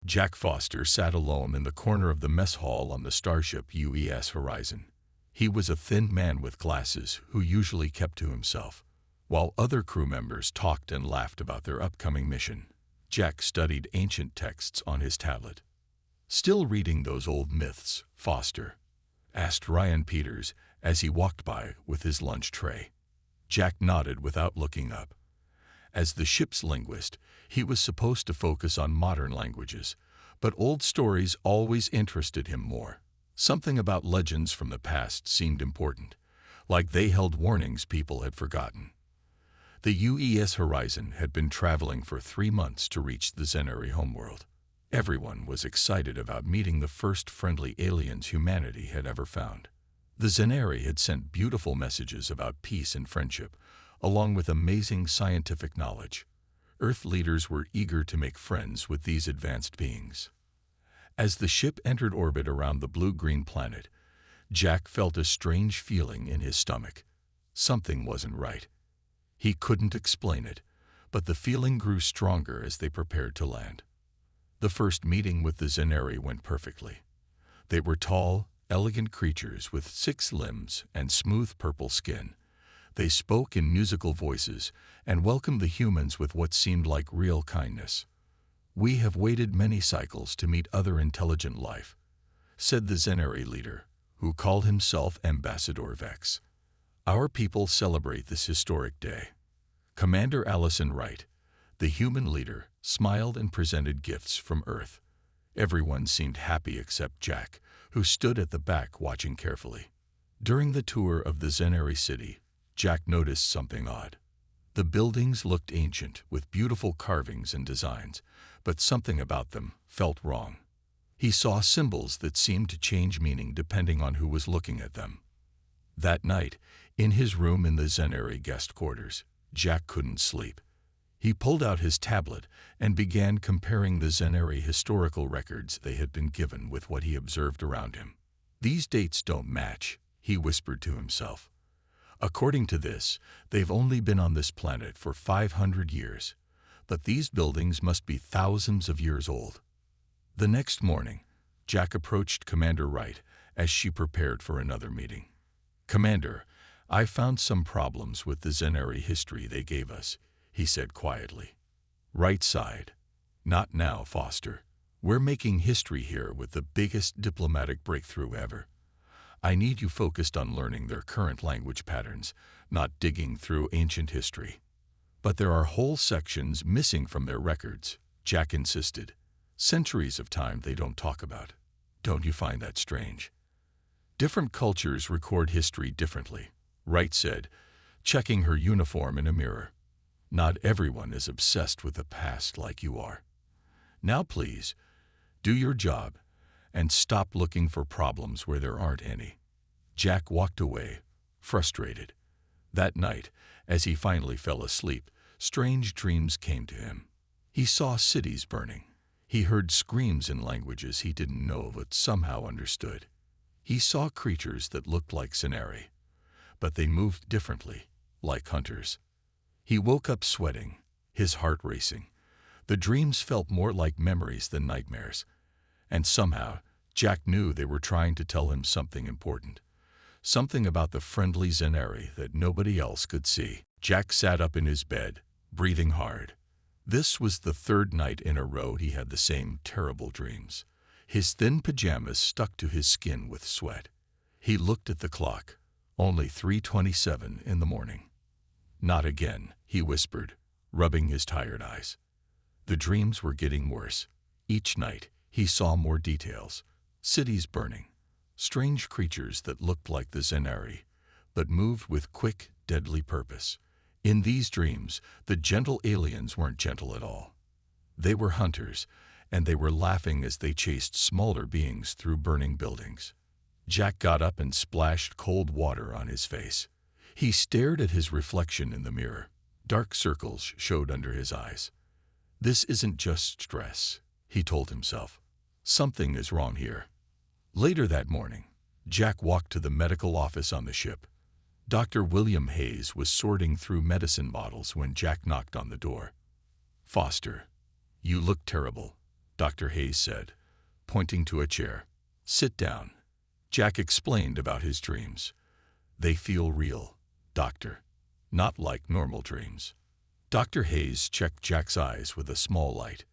Jack Foster sat alone in the corner of the mess hall on the starship UES Horizon. He was a thin man with glasses who usually kept to himself. While other crew members talked and laughed about their upcoming mission, Jack studied ancient texts on his tablet. "Still reading those old myths, Foster?" asked Ryan Peters as he walked by with his lunch tray. Jack nodded without looking up. As the ship's linguist, he was supposed to focus on modern languages, but old stories always interested him more. Something about legends from the past seemed important, like they held warnings people had forgotten. The UES Horizon had been traveling for 3 months to reach the Zenari homeworld. Everyone was excited about meeting the first friendly aliens humanity had ever found. The Zenari had sent beautiful messages about peace and friendship, along with amazing scientific knowledge. Earth leaders were eager to make friends with these advanced beings. As the ship entered orbit around the blue-green planet, Jack felt a strange feeling in his stomach. Something wasn't right. He couldn't explain it, but the feeling grew stronger as they prepared to land. The first meeting with the Zenari went perfectly. They were tall, elegant creatures with 6 limbs and smooth purple skin. They spoke in musical voices and welcomed the humans with what seemed like real kindness. "We have waited many cycles to meet other intelligent life," said the Zenari leader, who called himself Ambassador Vex. "Our people celebrate this historic day." Commander Allison Wright, the human leader, smiled and presented gifts from Earth. Everyone seemed happy except Jack, who stood at the back watching carefully. During the tour of the Zenari city, Jack noticed something odd. The buildings looked ancient, with beautiful carvings and designs, but something about them felt wrong. He saw symbols that seemed to change meaning depending on who was looking at them. That night, in his room in the Zenari guest quarters, Jack couldn't sleep. He pulled out his tablet and began comparing the Zenari historical records they had been given with what he observed around him. "These dates don't match," he whispered to himself. "According to this, they've only been on this planet for 500 years, but these buildings must be thousands of years old." The next morning, Jack approached Commander Wright as she prepared for another meeting. "Commander, I found some problems with the Zenari history they gave us," he said quietly. Wright sighed. "Not now, Foster. We're making history here with the biggest diplomatic breakthrough ever. I need you focused on learning their current language patterns, not digging through ancient history." "But there are whole sections missing from their records," Jack insisted. "Centuries of time they don't talk about. Don't you find that strange?" "Different cultures record history differently," Wright said, checking her uniform in a mirror. "Not everyone is obsessed with the past like you are. Now please, do your job and stop looking for problems where there aren't any." Jack walked away, frustrated. That night, as he finally fell asleep, strange dreams came to him. He saw cities burning. He heard screams in languages he didn't know but somehow understood. He saw creatures that looked like Zenari, but they moved differently, like hunters. He woke up sweating, his heart racing. The dreams felt more like memories than nightmares, and somehow Jack knew they were trying to tell him something important, something about the friendly Zenari that nobody else could see. Jack sat up in his bed, breathing hard. This was the 3rd night in a row he had the same terrible dreams. His thin pajamas stuck to his skin with sweat. He looked at the clock. Only 3:27 in the morning. "Not again," he whispered, rubbing his tired eyes. The dreams were getting worse. Each night, he saw more details. Cities burning. Strange creatures that looked like the Zenari, but moved with quick, deadly purpose. In these dreams, the gentle aliens weren't gentle at all. They were hunters, and they were laughing as they chased smaller beings through burning buildings. Jack got up and splashed cold water on his face. He stared at his reflection in the mirror. Dark circles showed under his eyes. "This isn't just stress," he told himself. "Something is wrong here." Later that morning, Jack walked to the medical office on the ship. Dr. William Hayes was sorting through medicine bottles when Jack knocked on the door. "Foster, you look terrible. Dr. Hayes said, pointing to a chair. "Sit down." Jack explained about his dreams. "They feel real, Doctor. Not like normal dreams." Dr. Hayes checked Jack's eyes with a small light.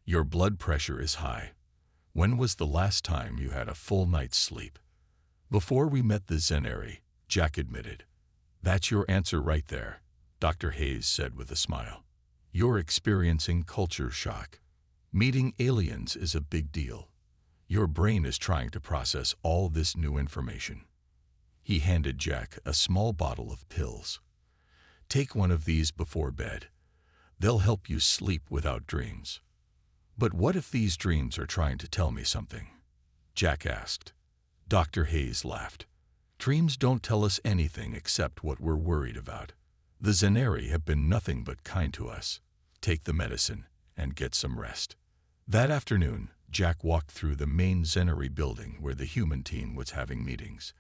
"Your blood pressure is high. When was the last time you had a full night's sleep?" "Before we met the Zenari," Jack admitted. "That's your answer right there," Dr. Hayes said with a smile. "You're experiencing culture shock. Meeting aliens is a big deal. Your brain is trying to process all this new information." He handed Jack a small bottle of pills. "Take one of these before bed. They'll help you sleep without dreams." "But what if these dreams are trying to tell me something?" Jack asked. Dr. Hayes laughed. "Dreams don't tell us anything except what we're worried about. The Zenari have been nothing but kind to us. Take the medicine and get some rest." That afternoon, Jack walked through the main Zenari building where the human team was having meetings.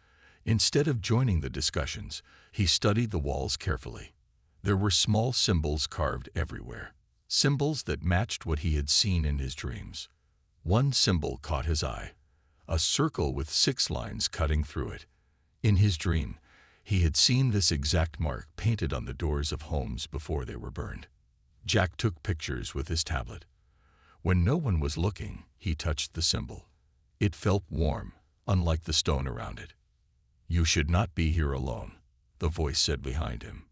Instead of joining the discussions, he studied the walls carefully. There were small symbols carved everywhere, symbols that matched what he had seen in his dreams. One symbol caught his eye, a circle with 6 lines cutting through it. In his dream, he had seen this exact mark painted on the doors of homes before they were burned. Jack took pictures with his tablet. When no one was looking, he touched the symbol. It felt warm, unlike the stone around it. "You should not be here alone," the voice said behind him.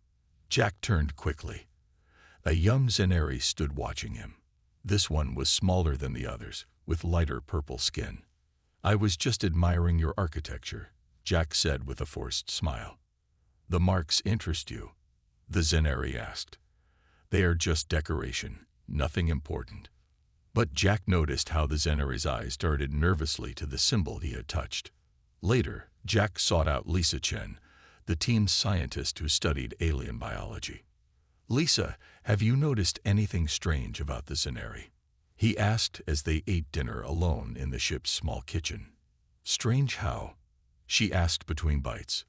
Jack turned quickly. A young Zenari stood watching him. This one was smaller than the others, with lighter purple skin. "I was just admiring your architecture," Jack said with a forced smile. "The marks interest you?" the Zenari asked. "They are just decoration, nothing important." But Jack noticed how the Zenari's eyes darted nervously to the symbol he had touched. Later, Jack sought out Lisa Chen, the team's scientist who studied alien biology. "Lisa, have you noticed anything strange about the Zenari?" he asked as they ate dinner alone in the ship's small kitchen. "Strange how?" she asked between bites.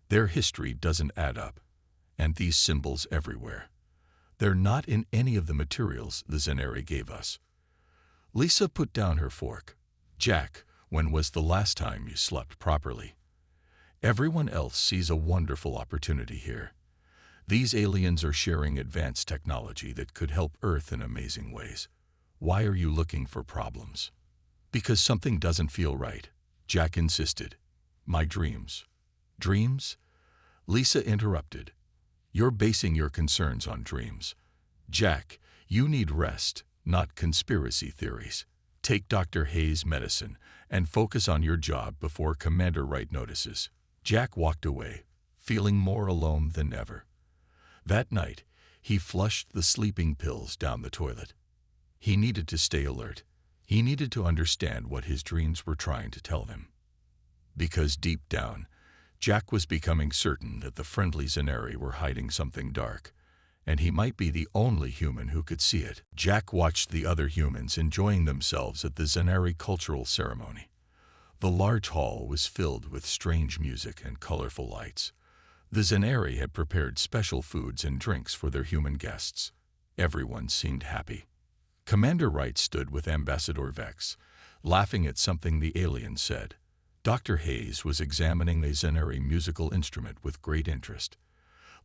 "Their history doesn't add up. And these symbols everywhere. They're not in any of the materials the Zenari gave us." Lisa put down her fork. "Jack, when was the last time you slept properly? Everyone else sees a wonderful opportunity here. These aliens are sharing advanced technology that could help Earth in amazing ways. Why are you looking for problems?" "Because something doesn't feel right," Jack insisted. "My dreams." "Dreams?" Lisa interrupted. "You're basing your concerns on dreams. Jack, you need rest, not conspiracy theories. Take Dr. Hayes' medicine and focus on your job before Commander Wright notices." Jack walked away, feeling more alone than ever. That night, he flushed the sleeping pills down the toilet. He needed to stay alert. He needed to understand what his dreams were trying to tell him. Because deep down, Jack was becoming certain that the friendly Zenari were hiding something dark, and he might be the only human who could see it. Jack watched the other humans enjoying themselves at the Zenari cultural ceremony. The large hall was filled with strange music and colorful lights. The Zenari had prepared special foods and drinks for their human guests. Everyone seemed happy. Commander Wright stood with Ambassador Vex, laughing at something the alien said. Dr. Hayes was examining the Zenari musical instrument with great interest.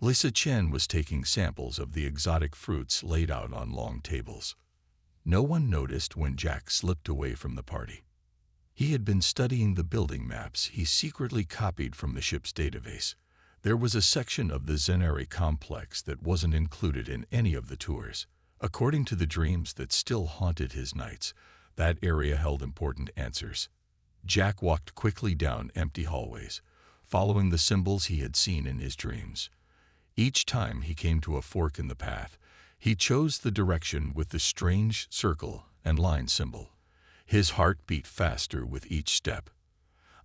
Lisa Chen was taking samples of the exotic fruits laid out on long tables. No one noticed when Jack slipped away from the party. He had been studying the building maps he secretly copied from the ship's database. There was a section of the Zenari complex that wasn't included in any of the tours. According to the dreams that still haunted his nights, that area held important answers. Jack walked quickly down empty hallways, following the symbols he had seen in his dreams. Each time he came to a fork in the path, he chose the direction with the strange circle and line symbol. His heart beat faster with each step.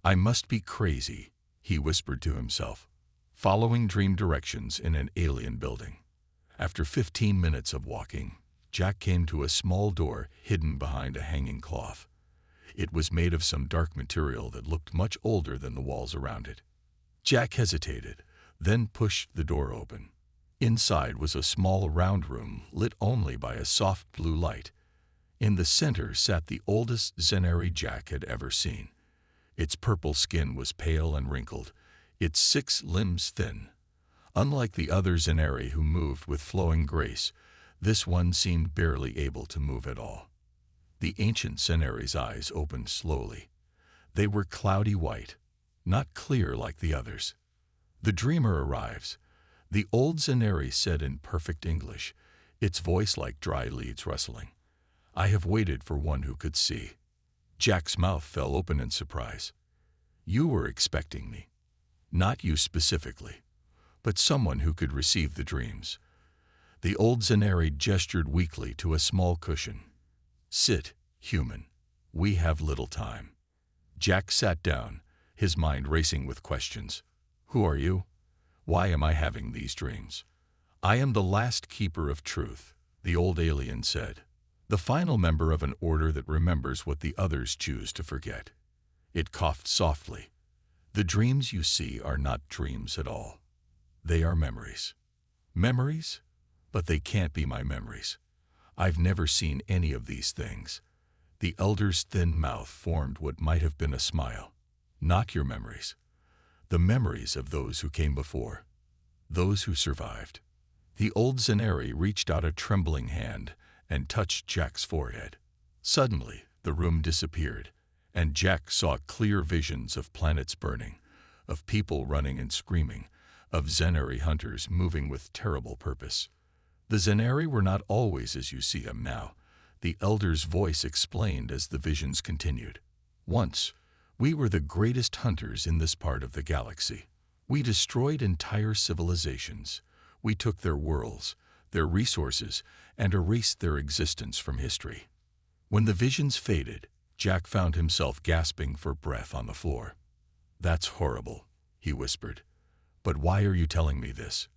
"I must be crazy," he whispered to himself, following dream directions in an alien building. After 15 minutes of walking, Jack came to a small door hidden behind a hanging cloth. It was made of some dark material that looked much older than the walls around it. Jack hesitated, then pushed the door open. Inside was a small round room lit only by a soft blue light. In the center sat the oldest Zenari Jack had ever seen. Its purple skin was pale and wrinkled, its 6 limbs thin. Unlike the other Zenari who moved with flowing grace, this one seemed barely able to move at all. The ancient Zenari's eyes opened slowly. They were cloudy white, not clear like the others. "The dreamer arrives," the old Zenari said in perfect English, its voice like dry leaves rustling. "I have waited for one who could see." Jack's mouth fell open in surprise. "You were expecting me. Not you specifically, but someone who could receive the dreams." The old Zenari gestured weakly to a small cushion. "Sit, human. We have little time." Jack sat down, his mind racing with questions. "Who are you? Why am I having these dreams?" "I am the last keeper of truth," the old alien said. "The final member of an order that remembers what the others choose to forget." It coughed softly. "The dreams you see are not dreams at all. They are memories." "Memories? But they can't be my memories. I've never seen any of these things." The elder's thin mouth formed what might have been a smile. "Not your memories. The memories of those who came before. Those who survived." The old Zenari reached out a trembling hand and touched Jack's forehead. Suddenly, the room disappeared, and Jack saw clear visions of planets burning, of people running and screaming, of Zenari hunters moving with terrible purpose. "The Zenari were not always as you see them now," the elder's voice explained as the visions continued. "Once, we were the greatest hunters in this part of the galaxy. We destroyed entire civilizations. We took their worlds, their resources, and erased their existence from history." When the visions faded, Jack found himself gasping for breath on the floor. "That's horrible," he whispered. "But why are you telling me this?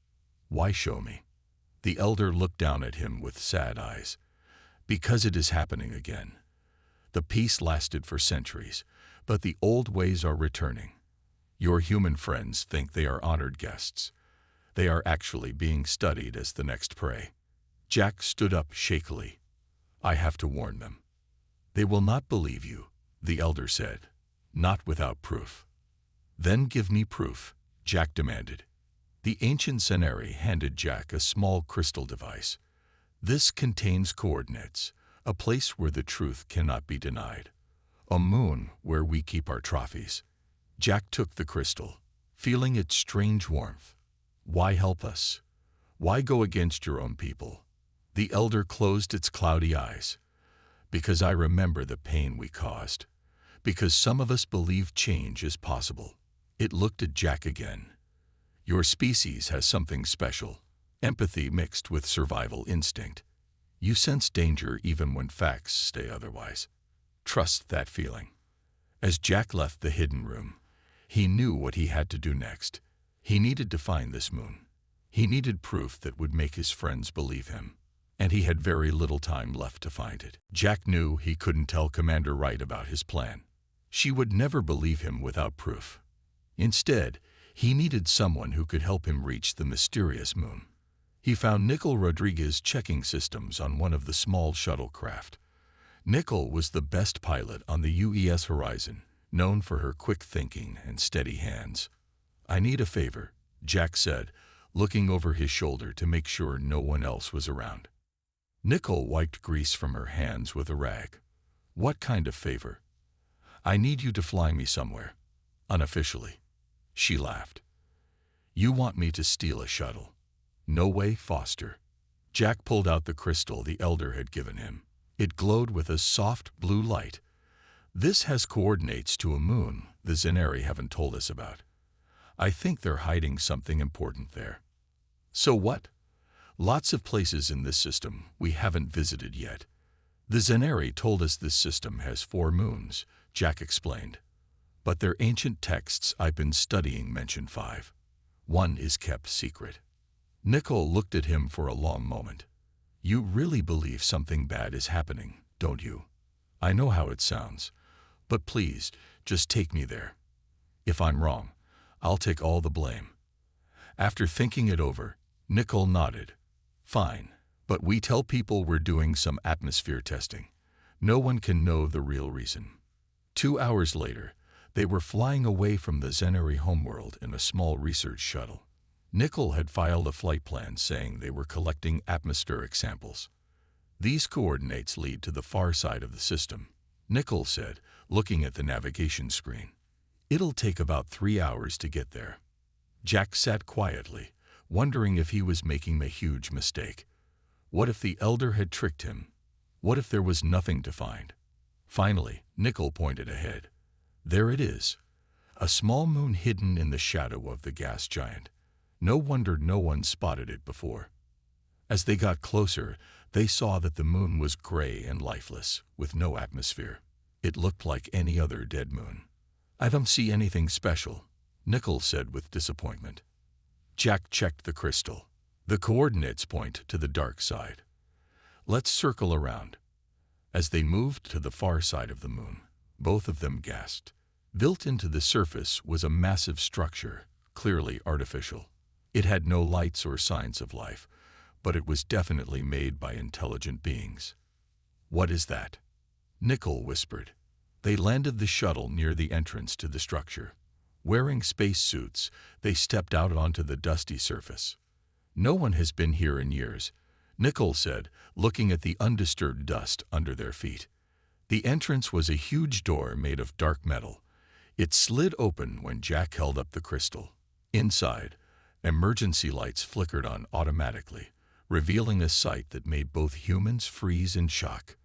Why show me?" The elder looked down at him with sad eyes. "Because it is happening again. The peace lasted for centuries, but the old ways are returning. Your human friends think they are honored guests. They are actually being studied as the next prey." Jack stood up shakily. "I have to warn them." "They will not believe you," the elder said. "Not without proof." "Then give me proof," Jack demanded. The ancient Zenari handed Jack a small crystal device. "This contains coordinates, a place where the truth cannot be denied. A moon where we keep our trophies." Jack took the crystal, feeling its strange warmth. "Why help us? Why go against your own people?" The elder closed its cloudy eyes. "Because I remember the pain we caused. Because some of us believe change is possible." It looked at Jack again. "Your species has something special, empathy mixed with survival instinct. You sense danger even when facts say otherwise. Trust that feeling." As Jack left the hidden room, he knew what he had to do next. He needed to find this moon. He needed proof that would make his friends believe him. And he had very little time left to find it. Jack knew he couldn't tell Commander Wright about his plan. She would never believe him without proof. Instead, he needed someone who could help him reach the mysterious moon. He found Nicole Rodriguez checking systems on one of the small shuttlecraft. Nicole was the best pilot on the UES Horizon, known for her quick thinking and steady hands. "I need a favor," Jack said, looking over his shoulder to make sure no one else was around. Nicole wiped grease from her hands with a rag. "What kind of favor?" "I need you to fly me somewhere. Unofficially." She laughed. "You want me to steal a shuttle? No way, Foster." Jack pulled out the crystal the elder had given him. It glowed with a soft blue light. "This has coordinates to a moon the Zenari haven't told us about. I think they're hiding something important there." "So what?" "Lots of places in this system we haven't visited yet. The Zenari told us this system has 4 moons," Jack explained. "But their ancient texts I've been studying mention 5. One is kept secret." Nicole looked at him for a long moment. "You really believe something bad is happening, don't you? I know how it sounds, but please, just take me there. If I'm wrong, I'll take all the blame." After thinking it over, Nicole nodded. "Fine, but we tell people we're doing some atmosphere testing. No one can know the real reason. 2 hours later, they were flying away from the Zenari homeworld in a small research shuttle. Nickel had filed a flight plan saying they were collecting atmospheric samples. These coordinates lead to the far side of the system, Nickel said, looking at the navigation screen. It'll take about 3 hours to get there. Jack sat quietly, wondering if he was making a huge mistake. What if the Elder had tricked him? What if there was nothing to find? Finally, Nickel pointed ahead. There it is, a small moon hidden in the shadow of the gas giant. No wonder no one spotted it before. As they got closer, they saw that the moon was gray and lifeless, with no atmosphere. It looked like any other dead moon. I don't see anything special, Nickel said with disappointment. Jack checked the crystal. The coordinates point to the dark side. Let's circle around. As they moved to the far side of the moon, both of them gasped. Built into the surface was a massive structure, clearly artificial. It had no lights or signs of life, but it was definitely made by intelligent beings. What is that? Nickel whispered. They landed the shuttle near the entrance to the structure. Wearing spacesuits, they stepped out onto the dusty surface. No one has been here in years, Nickel said, looking at the undisturbed dust under their feet. The entrance was a huge door made of dark metal. It slid open when Jack held up the crystal. Inside, emergency lights flickered on automatically, revealing a sight that made both humans freeze in shock.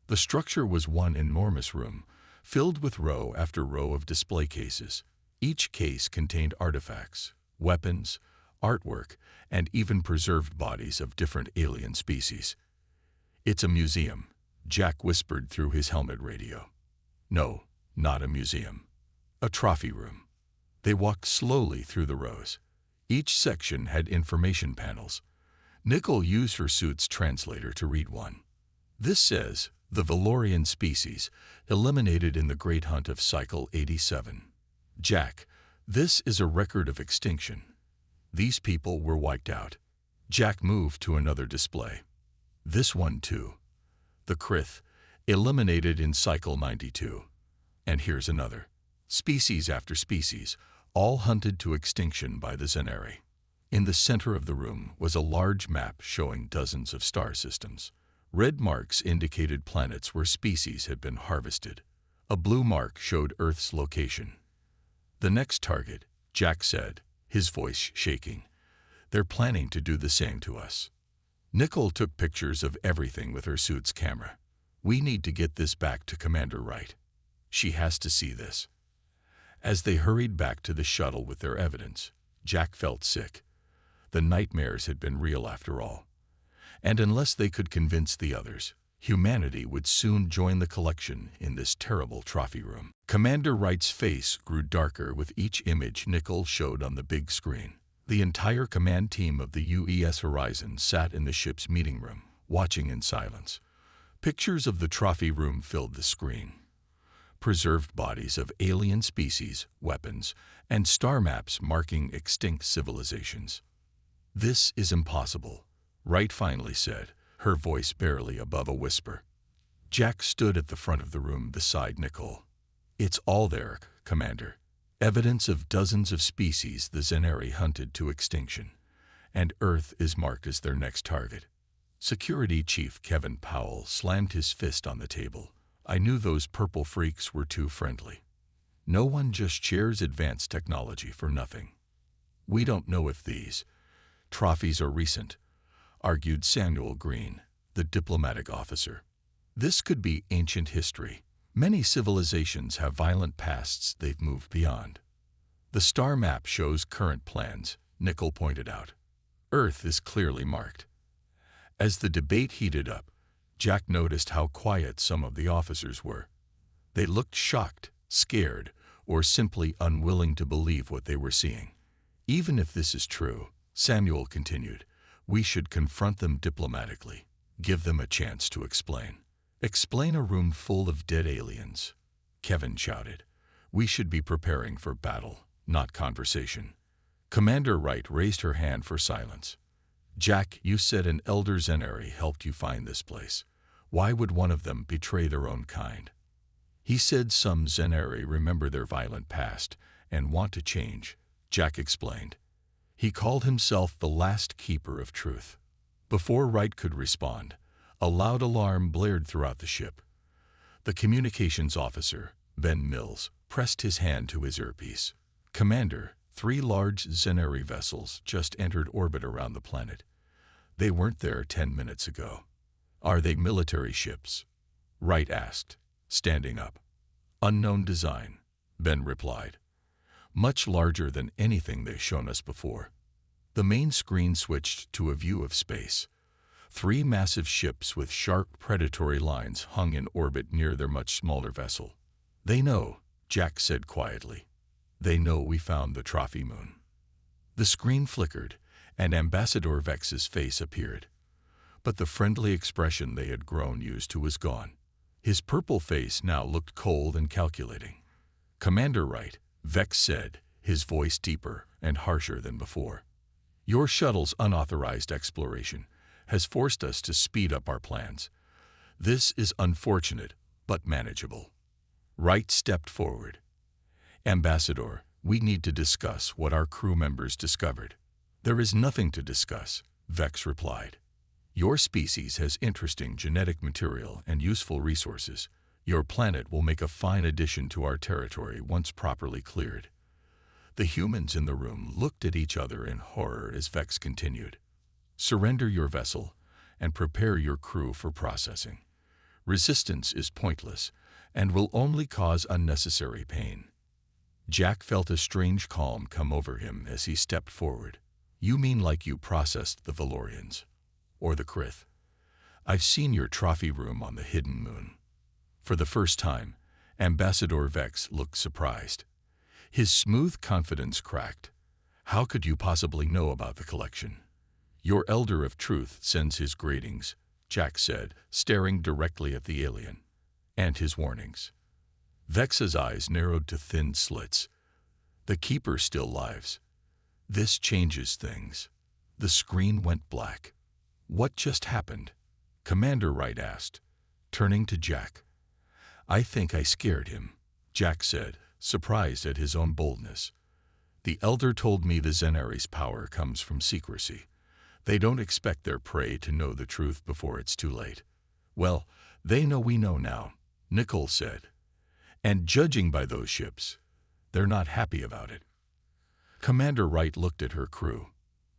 The structure was one enormous room, filled with row after row of display cases. Each case contained artifacts, weapons, artwork, and even preserved bodies of different alien species. It's a museum, Jack whispered through his helmet radio. No, not a museum. A trophy room. They walked slowly through the rows. Each section had information panels. Nickel used her suit's translator to read one. This says, the Valorian species, eliminated in the Great Hunt of Cycle 87. Jack, this is a record of extinction. These people were wiped out. Jack moved to another display. This one too. The Krith, eliminated in Cycle 92. And here's another. Species after species, all hunted to extinction by the Zenari. In the center of the room was a large map showing dozens of star systems. Red marks indicated planets where species had been harvested. A blue mark showed Earth's location. The next target, Jack said, his voice shaking. They're planning to do the same to us. Nickel took pictures of everything with her suit's camera. We need to get this back to Commander Wright. She has to see this. As they hurried back to the shuttle with their evidence, Jack felt sick. The nightmares had been real after all. And unless they could convince the others, humanity would soon join the collection in this terrible trophy room. Commander Wright's face grew darker with each image Nickel showed on the big screen. The entire command team of the UES Horizon sat in the ship's meeting room, watching in silence. Pictures of the trophy room filled the screen. Preserved bodies of alien species, weapons, and star maps marking extinct civilizations. This is impossible, Wright finally said, her voice barely above a whisper. Jack stood at the front of the room beside Nicole. It's all there, Commander. Evidence of dozens of species the Zenari hunted to extinction, and Earth is marked as their next target. Security Chief Kevin Powell slammed his fist on the table. I knew those purple freaks were too friendly. No one just shares advanced technology for nothing. We don't know if these trophies are recent, argued Samuel Green, the diplomatic officer. This could be ancient history. Many civilizations have violent pasts they've moved beyond. The star map shows current plans, Nickel pointed out. Earth is clearly marked. As the debate heated up, Jack noticed how quiet some of the officers were. They looked shocked, scared, or simply unwilling to believe what they were seeing. Even if this is true, Samuel continued, we should confront them diplomatically, give them a chance to explain. Explain a room full of dead aliens, Kevin shouted. We should be preparing for battle, not conversation. Commander Wright raised her hand for silence. Jack, you said an Elder Zenari helped you find this place. Why would one of them betray their own kind? He said some Zenari remember their violent past and want to change, Jack explained. He called himself the last keeper of truth. Before Wright could respond, a loud alarm blared throughout the ship. The communications officer, Ben Mills, pressed his hand to his earpiece. Commander, 3 large Zenari vessels just entered orbit around the planet. They weren't there 10 minutes ago. Are they military ships? Wright asked, standing up. Unknown design, Ben replied. Much larger than anything they've shown us before. The main screen switched to a view of space. 3 massive ships with sharp predatory lines hung in orbit near their much smaller vessel. They know, Jack said quietly. They know we found the trophy moon. The screen flickered, and Ambassador Vex's face appeared. But the friendly expression they had grown used to was gone. His purple face now looked cold and calculating. Commander Wright, Vex said, his voice deeper and harsher than before. Your shuttle's unauthorized exploration has forced us to speed up our plans. This is unfortunate, but manageable. Wright stepped forward. Ambassador, we need to discuss what our crew members discovered. There is nothing to discuss, Vex replied. Your species has interesting genetic material and useful resources. Your planet will make a fine addition to our territory once properly cleared. The humans in the room looked at each other in horror as Vex continued. Surrender your vessel and prepare your crew for processing. Resistance is pointless and will only cause unnecessary pain. Jack felt a strange calm come over him as he stepped forward. You mean like you processed the Valorians? Or the Krith? I've seen your trophy room on the hidden moon. For the first time, Ambassador Vex looked surprised. His smooth confidence cracked. How could you possibly know about the collection? Your Elder of Truth sends his greetings, Jack said, staring directly at the alien. And his warnings. Vex's eyes narrowed to thin slits. The Keeper still lives. This changes things. The screen went black. What just happened? Commander Wright asked, turning to Jack. I think I scared him, Jack said, surprised at his own boldness. The Elder told me the Zenari's power comes from secrecy. They don't expect their prey to know the truth before it's too late. Well, they know we know now, Nicole said. And judging by those ships, they're not happy about it. Commander Wright looked at her crew.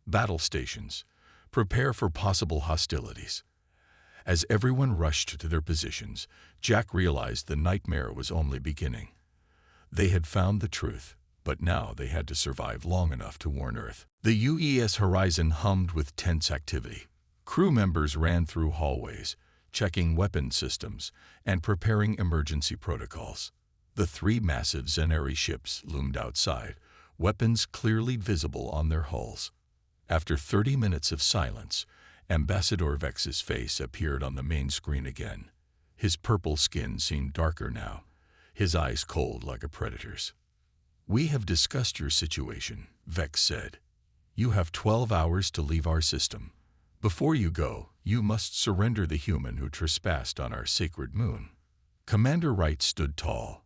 Battle stations. Prepare for possible hostilities. As everyone rushed to their positions, Jack realized the nightmare was only beginning. They had found the truth, but now they had to survive long enough to warn Earth. The UES Horizon hummed with tense activity. Crew members ran through hallways, checking weapon systems and preparing emergency protocols. The 3 massive Zenari ships loomed outside, weapons clearly visible on their hulls. After 30 minutes of silence, Ambassador Vex's face appeared on the main screen again. His purple skin seemed darker now, his eyes cold like a predator's. We have discussed your situation, Vex said. You have 12 hours to leave our system. Before you go, you must surrender the human who trespassed on our sacred moon. Commander Wright stood tall.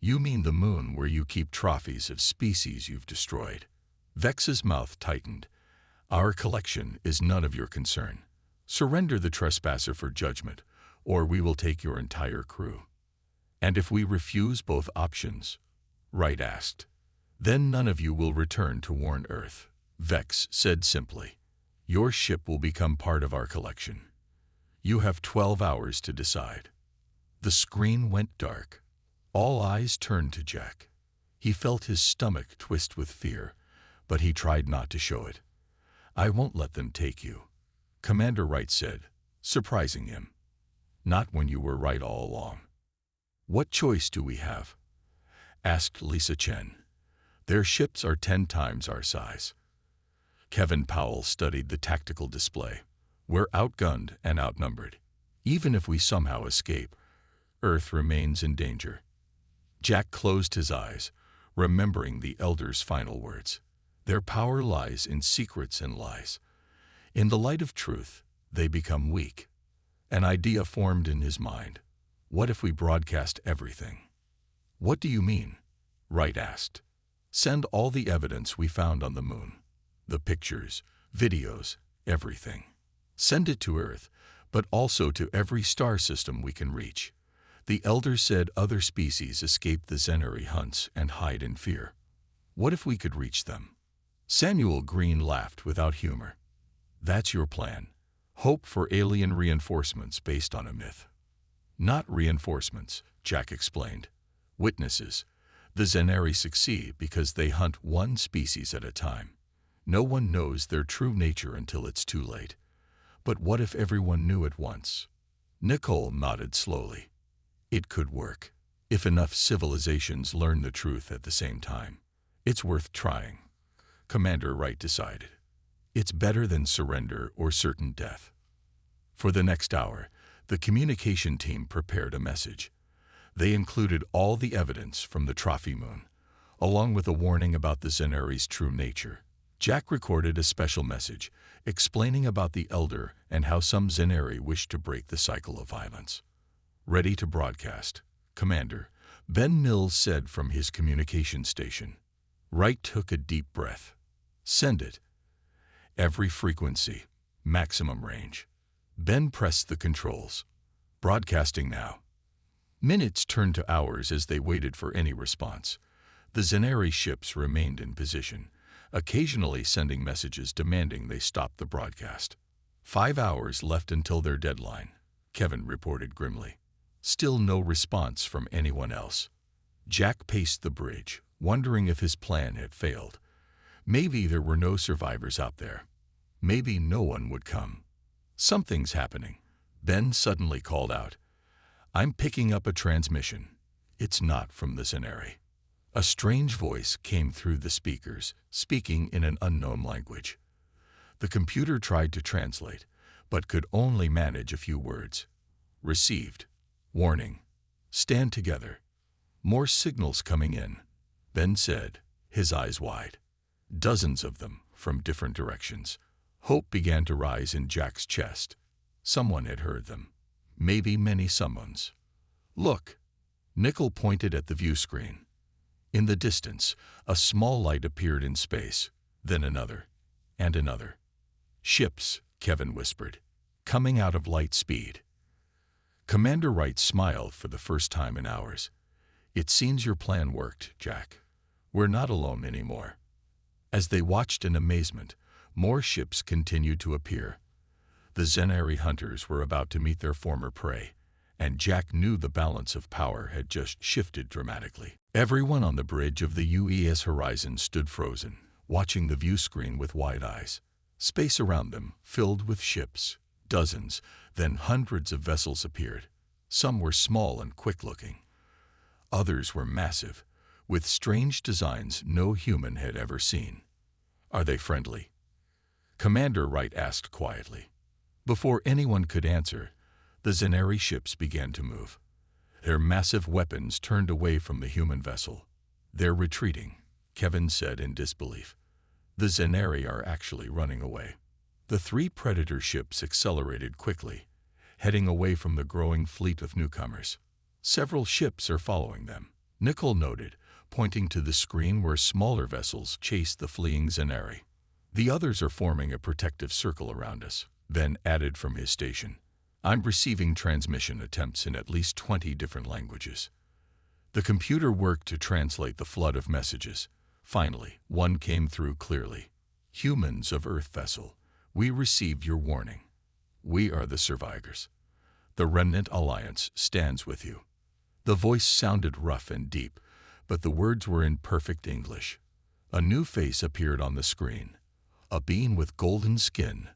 You mean the moon where you keep trophies of species you've destroyed? Vex's mouth tightened. Our collection is none of your concern. Surrender the trespasser for judgment, or we will take your entire crew. And if we refuse both options, Wright asked, then none of you will return to warn Earth, Vex said simply. Your ship will become part of our collection. You have 12 hours to decide. The screen went dark. All eyes turned to Jack. He felt his stomach twist with fear, but he tried not to show it. I won't let them take you, Commander Wright said, surprising him. Not when you were right all along. What choice do we have? Asked Lisa Chen. Their ships are 10 times our size. Kevin Powell studied the tactical display. We're outgunned and outnumbered. Even if we somehow escape, Earth remains in danger. Jack closed his eyes, remembering the Elder's final words. Their power lies in secrets and lies. In the light of truth, they become weak. An idea formed in his mind. What if we broadcast everything? What do you mean? Wright asked. Send all the evidence we found on the moon. The pictures, videos, everything. Send it to Earth, but also to every star system we can reach. The Elder said other species escape the Zenari hunts and hide in fear. What if we could reach them? Samuel Green laughed without humor. That's your plan. Hope for alien reinforcements based on a myth. Not reinforcements, Jack explained. Witnesses. The Zenari succeed because they hunt one species at a time. No one knows their true nature until it's too late. But what if everyone knew at once? Nicole nodded slowly. It could work. If enough civilizations learn the truth at the same time. It's worth trying. Commander Wright decided. It's better than surrender or certain death. For the next hour, the communication team prepared a message. They included all the evidence from the trophy moon, along with a warning about the Zenari's true nature. Jack recorded a special message explaining about the Elder and how some Zenari wish to break the cycle of violence. Ready to broadcast, Commander, Ben Mills said from his communication station. Wright took a deep breath. Send it. Every frequency, maximum range. Ben pressed the controls. Broadcasting now. Minutes turned to hours as they waited for any response. The Zenari ships remained in position, occasionally sending messages demanding they stop the broadcast. 5 hours left until their deadline, Kevin reported grimly. Still no response from anyone else. Jack paced the bridge, wondering if his plan had failed. Maybe there were no survivors out there. Maybe no one would come. Something's happening. Ben suddenly called out. I'm picking up a transmission. It's not from the Zenari. A strange voice came through the speakers, speaking in an unknown language. The computer tried to translate, but could only manage a few words. Received. Warning. Stand together. More signals coming in, Ben said, his eyes wide. Dozens of them, from different directions. Hope began to rise in Jack's chest. Someone had heard them. Maybe many someones. Look. Nickel pointed at the view screen. In the distance, a small light appeared in space, then another, and another. Ships, Kevin whispered, coming out of light speed. Commander Wright smiled for the first time in hours. It seems your plan worked, Jack. We're not alone anymore. As they watched in amazement, more ships continued to appear. The Zenari hunters were about to meet their former prey, and Jack knew the balance of power had just shifted dramatically. Everyone on the bridge of the UES Horizon stood frozen, watching the view screen with wide eyes. Space around them filled with ships. Dozens, then hundreds of vessels appeared. Some were small and quick-looking. Others were massive, with strange designs no human had ever seen. Are they friendly? Commander Wright asked quietly. Before anyone could answer, the Zenari ships began to move. Their massive weapons turned away from the human vessel. They're retreating, Kevin said in disbelief. The Zenari are actually running away. The 3 Predator ships accelerated quickly, heading away from the growing fleet of newcomers. Several ships are following them, Nicole noted, pointing to the screen where smaller vessels chased the fleeing Zenari. The others are forming a protective circle around us, Ben added from his station. I'm receiving transmission attempts in at least 20 different languages. The computer worked to translate the flood of messages. Finally, one came through clearly. Humans of Earth vessel, we received your warning. We are the survivors. The Remnant Alliance stands with you. The voice sounded rough and deep, but the words were in perfect English. A new face appeared on the screen. A being with golden skin,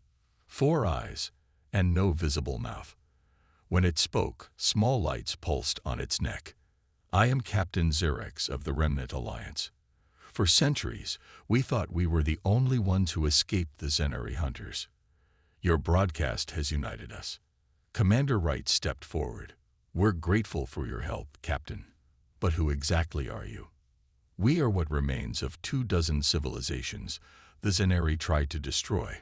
4 eyes, and no visible mouth. When it spoke, small lights pulsed on its neck. I am Captain Xerex of the Remnant Alliance. For centuries, we thought we were the only ones who escaped the Zenari hunters. Your broadcast has united us. Commander Wright stepped forward. We're grateful for your help, Captain. But who exactly are you? We are what remains of 24 civilizations the Zenari tried to destroy,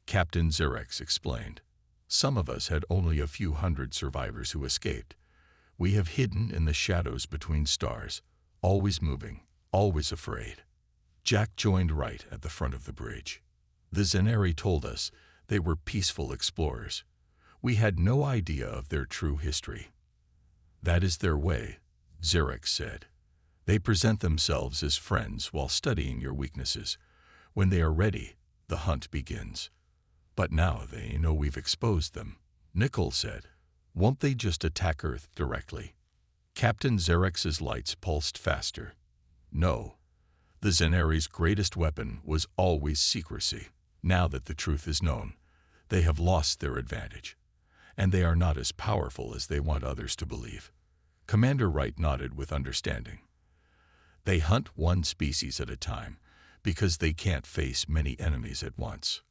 Captain Xerex explained. Some of us had only a few hundred survivors who escaped. We have hidden in the shadows between stars, always moving, always afraid. Jack joined right at the front of the bridge. The Zenari told us they were peaceful explorers. We had no idea of their true history. That is their way, Xerxes said. They present themselves as friends while studying your weaknesses. When they are ready, the hunt begins. But now they know we've exposed them, Nickel said. Won't they just attack Earth directly? Captain Xerxes' lights pulsed faster. No. The Zenari's greatest weapon was always secrecy. Now that the truth is known, they have lost their advantage. And they are not as powerful as they want others to believe. Commander Wright nodded with understanding. They hunt one species at a time because they can't face many enemies at once.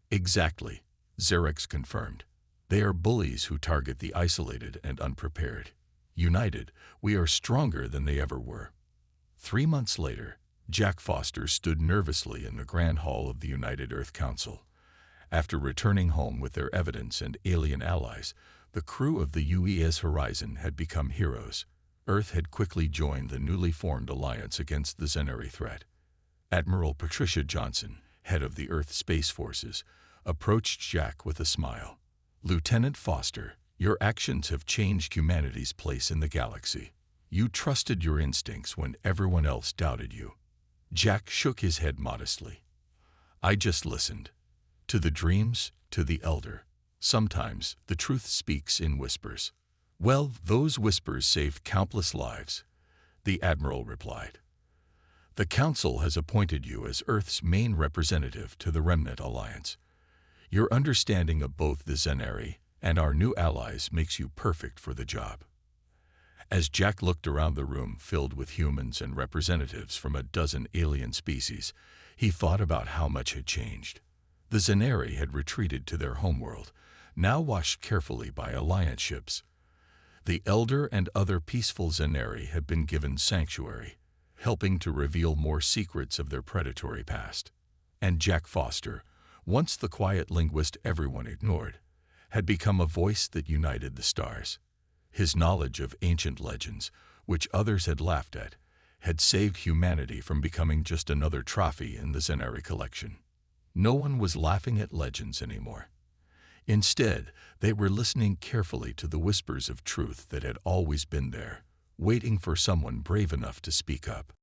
Exactly, Xerxes confirmed. They are bullies who target the isolated and unprepared. United, we are stronger than they ever were. 3 months later, Jack Foster stood nervously in the Grand Hall of the United Earth Council. After returning home with their evidence and alien allies, the crew of the UES Horizon had become heroes. Earth had quickly joined the newly formed alliance against the Zenari threat. Admiral Patricia Johnson, head of the Earth Space Forces, approached Jack with a smile. Lieutenant Foster, your actions have changed humanity's place in the galaxy. You trusted your instincts when everyone else doubted you. Jack shook his head modestly. I just listened. To the dreams, to the elder. Sometimes the truth speaks in whispers. Well, those whispers saved countless lives, the Admiral replied. The Council has appointed you as Earth's main representative to the Remnant Alliance. Your understanding of both the Zenari and our new allies makes you perfect for the job. As Jack looked around the room filled with humans and representatives from a dozen alien species, he thought about how much had changed. The Zenari had retreated to their homeworld, now watched carefully by Alliance ships. The Elder and other peaceful Zenari had been given sanctuary, helping to reveal more secrets of their predatory past. And Jack Foster, once the quiet linguist everyone ignored, had become a voice that united the stars. His knowledge of ancient legends, which others had laughed at, had saved humanity from becoming just another trophy in the Zenari collection. No one was laughing at legends anymore. Instead, they were listening carefully to the whispers of truth that had always been there, waiting for someone brave enough to speak up.